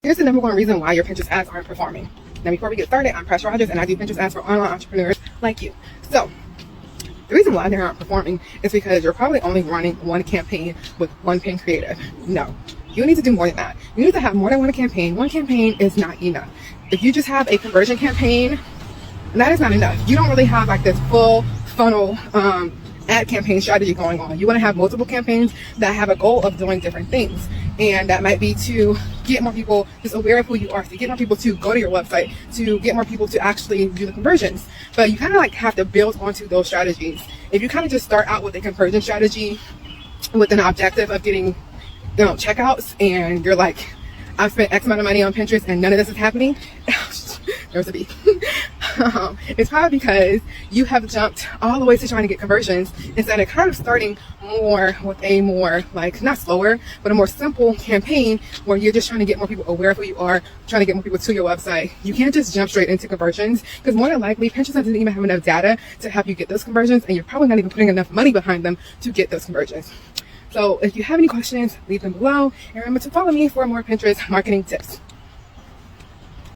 Here's the number one reason why your Pinterest ads aren't performing. Now, before we get started, I'm Press Rogers, and I do Pinterest ads for online entrepreneurs like you. So, the reason why they're not performing is because you're probably only running one campaign with one pin creative. No, you need to do more than that. You need to have more than one campaign. One campaign is not enough. If you just have a conversion campaign, that is not enough. You don't really have like this full funnel ad campaign strategy going on. You want to have multiple campaigns that have a goal of doing different things. And that might be to get more people just aware of who you are, to get more people to go to your website, to get more people to actually do the conversions. But you kind of like have to build onto those strategies. If you kind of just start out with a conversion strategy with an objective of getting checkouts, and you're like, I've spent X amount of money on Pinterest and none of this is happening, there's a B. It's probably because you have jumped all the way to trying to get conversions instead of kind of starting more with a more like not slower but a more simple campaign where you're just trying to get more people aware of who you are, trying to get more people to your website. You can't just jump straight into conversions because more than likely Pinterest doesn't even have enough data to help you get those conversions, and you're probably not even putting enough money behind them to get those conversions. So if you have any questions, leave them below, and remember to follow me for more Pinterest marketing tips.